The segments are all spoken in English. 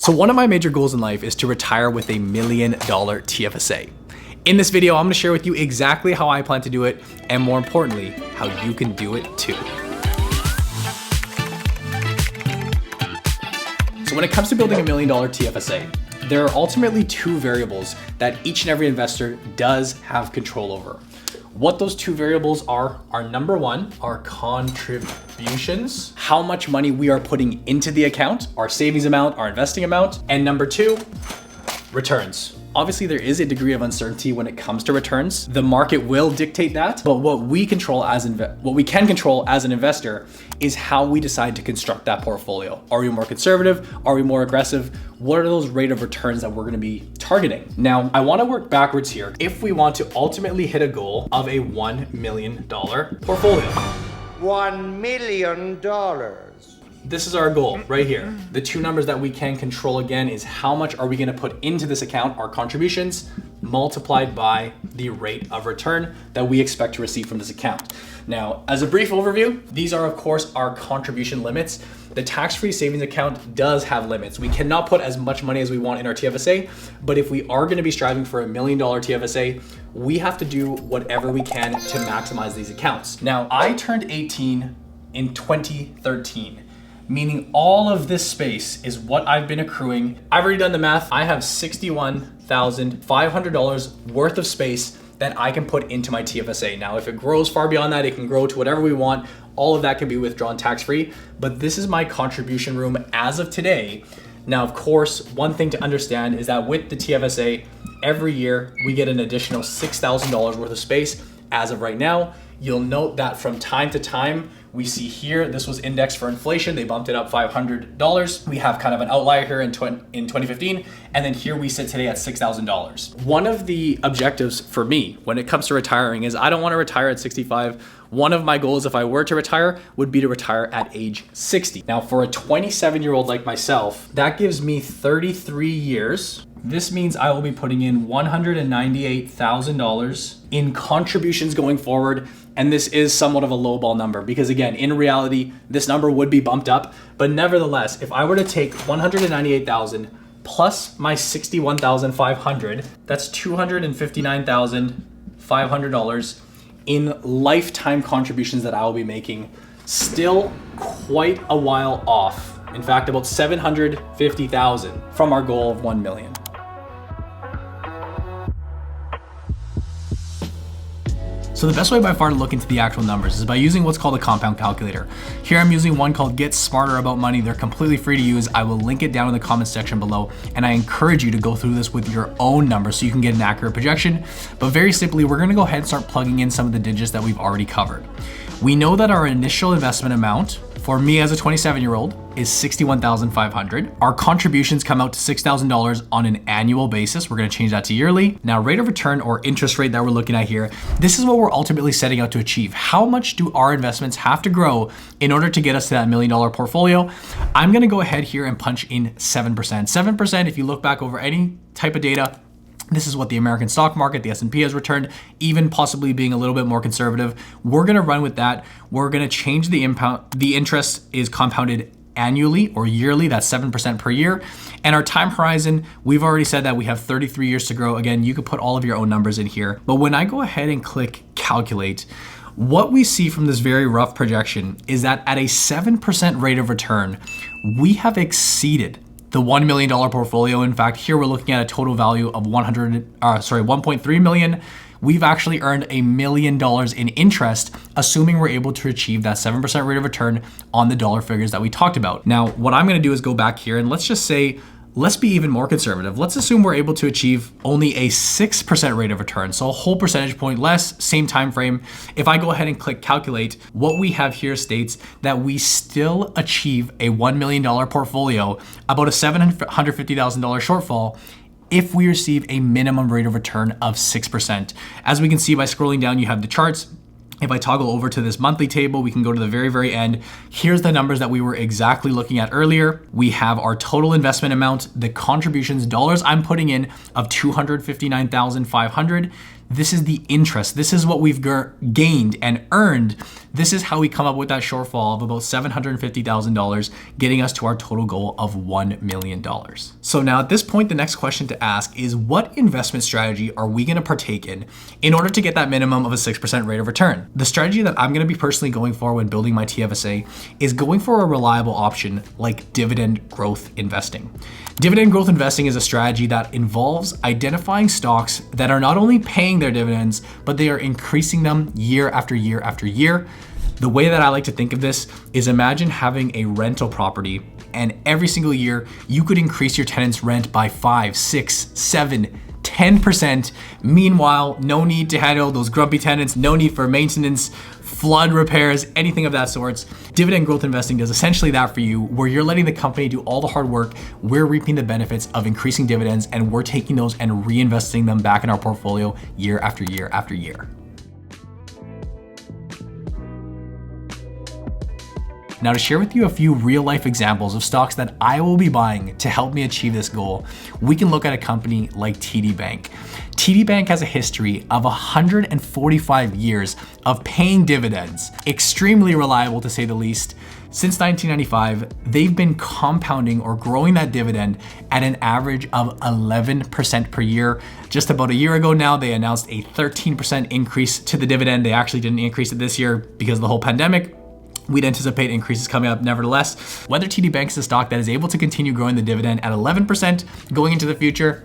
So one of my major goals in life is to retire with $1 million TFSA. In this video, I'm gonna share with you exactly how I plan to do it, and more importantly, how you can do it too. So when it comes to building $1 million TFSA, there are ultimately two variables that each and every investor does have control over. What those two variables are number one, our contributions, how much money we are putting into the account, our savings amount, our investing amount, and number two, returns. Obviously, there is a degree of uncertainty when it comes to returns. The market will dictate that, but what we can control as an investor is how we decide to construct that portfolio. Are we more conservative? Are we more aggressive? What are those rate of returns that we're gonna be targeting? Now, I wanna work backwards here. If we want to ultimately hit a goal of a $1 million portfolio. $1 million. This is our goal right here. The two numbers that we can control again is how much are we gonna put into this account, our contributions, multiplied by the rate of return that we expect to receive from this account. Now, as a brief overview, these are of course our contribution limits. The tax-free savings account does have limits. We cannot put as much money as we want in our TFSA, but if we are gonna be striving for $1 million TFSA, we have to do whatever we can to maximize these accounts. Now, I turned 18 in 2013. Meaning all of this space is what I've been accruing. I've already done the math. I have $61,500 worth of space that I can put into my TFSA. Now, if it grows far beyond that, it can grow to whatever we want. All of that can be withdrawn tax-free, but this is my contribution room as of today. Now, of course, one thing to understand is that with the TFSA, every year we get an additional $6,000 worth of space as of right now. You'll note that from time to time, we see here, this was indexed for inflation. They bumped it up $500. We have kind of an outlier here in 2015. And then here we sit today at $6,000. One of the objectives for me when it comes to retiring is I don't want to retire at 65. One of my goals if I were to retire would be to retire at age 60. Now for a 27-year-old like myself, that gives me 33 years. This means I will be putting in $198,000 in contributions going forward. And this is somewhat of a lowball number because again, in reality, this number would be bumped up. But nevertheless, if I were to take $198,000 plus my $61,500, that's $259,500 in lifetime contributions that I will be making. Still quite a while off. In fact, about $750,000 from our goal of 1 million. So the best way by far to look into the actual numbers is by using what's called a compound calculator. Here I'm using one called Get Smarter About Money. They're completely free to use. I will link it down in the comments section below, and I encourage you to go through this with your own numbers so you can get an accurate projection. But very simply, we're gonna go ahead and start plugging in some of the digits that we've already covered. We know that our initial investment amount for me as a 27-year-old is $61,500. Our contributions come out to $6,000 on an annual basis. We're gonna change that to yearly. Now, rate of return or interest rate that we're looking at here, this is what we're ultimately setting out to achieve. How much do our investments have to grow in order to get us to that $1 million portfolio? I'm gonna go ahead here and punch in 7%. 7%, if you look back over any type of data, this is what the American stock market, the S&P has returned, even possibly being a little bit more conservative. We're gonna run with that. We're gonna change the interest is compounded annually or yearly, that's 7% per year. And our time horizon, we've already said that we have 33 years to grow. Again, you could put all of your own numbers in here. But when I go ahead and click calculate, what we see from this very rough projection is that at a 7% rate of return, we have exceeded the $1 million portfolio. In fact, here we're looking at a total value of 1.3 million. We've actually earned $1 million in interest, assuming we're able to achieve that 7% rate of return on the dollar figures that we talked about. Now, what I'm gonna do is go back here and let's just say, let's be even more conservative. Let's assume we're able to achieve only a 6% rate of return. So a whole percentage point less, same time frame. If I go ahead and click calculate, what we have here states that we still achieve a $1 million portfolio, about a $750,000 shortfall, if we receive a minimum rate of return of 6%. As we can see by scrolling down, you have the charts. If I toggle over to this monthly table, we can go to the very, very end. Here's the numbers that we were exactly looking at earlier. We have our total investment amount, the contributions, dollars I'm putting in of $259,500. This is the interest. This is what we've gained and earned. This is how we come up with that shortfall of about $750,000, getting us to our total goal of $1 million. So now at this point, the next question to ask is, what investment strategy are we going to partake in order to get that minimum of a 6% rate of return? The strategy that I'm going to be personally going for when building my TFSA is going for a reliable option like dividend growth investing. Dividend growth investing is a strategy that involves identifying stocks that are not only paying their dividends, but they are increasing them year after year after year. The way that I like to think of this is, imagine having a rental property and every single year you could increase your tenant's rent by 5, 6, 7, 10%. Meanwhile, no need to handle those grumpy tenants, no need for maintenance, flood repairs, anything of that sorts. Dividend growth investing does essentially that for you, where you're letting the company do all the hard work. We're reaping the benefits of increasing dividends, and we're taking those and reinvesting them back in our portfolio year after year after year. Now, to share with you a few real life examples of stocks that I will be buying to help me achieve this goal, we can look at a company like TD Bank. TD Bank has a history of 145 years of paying dividends, extremely reliable to say the least. Since 1995, they've been compounding or growing that dividend at an average of 11% per year. Just about a year ago now, they announced a 13% increase to the dividend. They actually didn't increase it this year because of the whole pandemic. We'd anticipate increases coming up nevertheless. Whether TD Bank is a stock that is able to continue growing the dividend at 11% going into the future,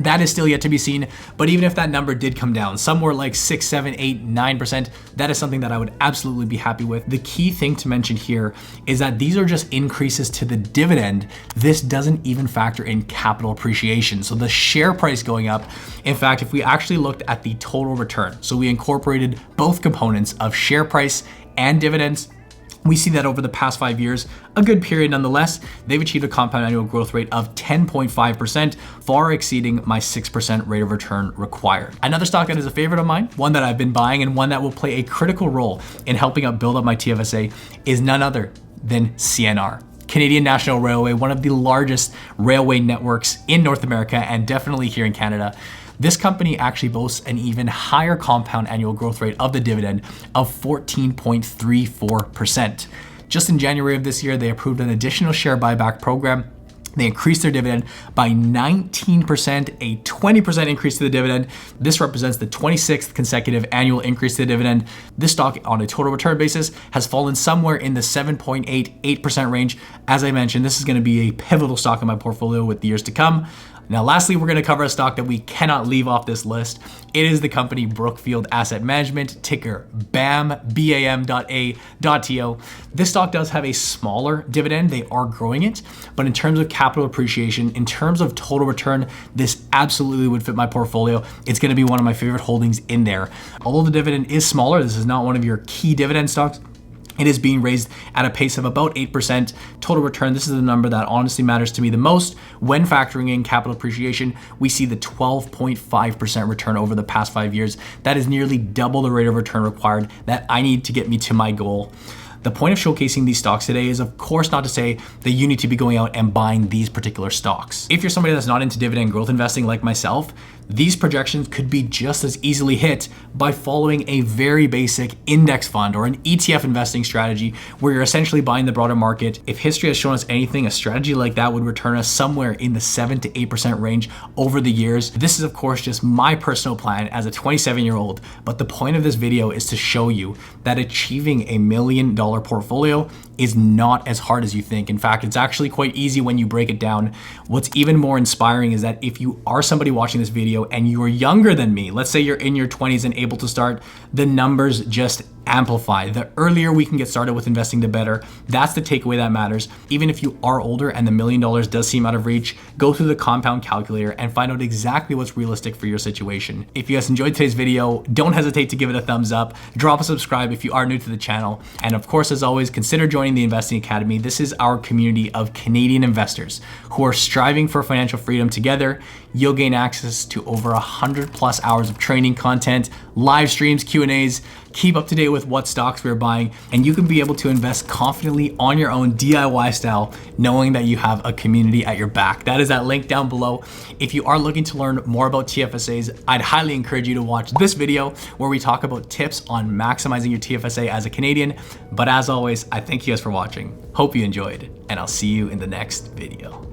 that is still yet to be seen. But even if that number did come down somewhere like 6, 7, 8, 9%, that is something that I would absolutely be happy with. The key thing to mention here is that these are just increases to the dividend. This doesn't even factor in capital appreciation. So the share price going up. In fact, if we actually looked at the total return, so we incorporated both components of share price and dividends, we see that over the past 5 years, a good period nonetheless, they've achieved a compound annual growth rate of 10.5%, far exceeding my 6% rate of return required. Another stock that is a favorite of mine, one that I've been buying and one that will play a critical role in helping build up my TFSA, is none other than CNR. Canadian National Railway, one of the largest railway networks in North America and definitely here in Canada. This company actually boasts an even higher compound annual growth rate of the dividend of 14.34%. Just in January of this year, they approved an additional share buyback program. They increased their dividend by 19%, a 20% increase to the dividend. This represents the 26th consecutive annual increase to the dividend. This stock on a total return basis has fallen somewhere in the 7.88% range. As I mentioned, this is going to be a pivotal stock in my portfolio with the years to come. Now, lastly, we're going to cover a stock that we cannot leave off this list. It is the company Brookfield Asset Management, ticker BAM, BAM.A.TO. This stock does have a smaller dividend. They are growing it, but in terms of capital appreciation, in terms of total return, this absolutely would fit my portfolio. It's going to be one of my favorite holdings in there. Although the dividend is smaller, this is not one of your key dividend stocks. It is being raised at a pace of about 8% total return. This is the number that honestly matters to me the most. When factoring in capital appreciation, we see the 12.5% return over the past 5 years. That is nearly double the rate of return required that I need to get me to my goal. The point of showcasing these stocks today is, of course, not to say that you need to be going out and buying these particular stocks. If you're somebody that's not into dividend growth investing like myself, these projections could be just as easily hit by following a very basic index fund or an ETF investing strategy where you're essentially buying the broader market. If history has shown us anything, a strategy like that would return us somewhere in the 7 to 8% range over the years. This is, of course, just my personal plan as a 27-year-old, but the point of this video is to show you that achieving $1 million portfolio is not as hard as you think. In fact, it's actually quite easy when you break it down. What's even more inspiring is that if you are somebody watching this video and you are younger than me, let's say you're in your 20s and able to start, the numbers just amplify. The earlier we can get started with investing, the better. That's the takeaway that matters. Even if you are older and the $1 million does seem out of reach, go through the compound calculator and find out exactly what's realistic for your situation. If you guys enjoyed today's video, don't hesitate to give it a thumbs up, drop a subscribe if you are new to the channel, and of course, as always, consider joining the Investing Academy. This is our community of Canadian investors who are striving for financial freedom together. You'll gain access to over 100+ hours of training content, live streams, Q&As, keep up to date with what stocks we're buying, and you can be able to invest confidently on your own DIY style, knowing that you have a community at your back. That is that link down below. If you are looking to learn more about TFSAs, I'd highly encourage you to watch this video where we talk about tips on maximizing your TFSA as a Canadian. But as always, I thank you guys for watching. Hope you enjoyed, and I'll see you in the next video.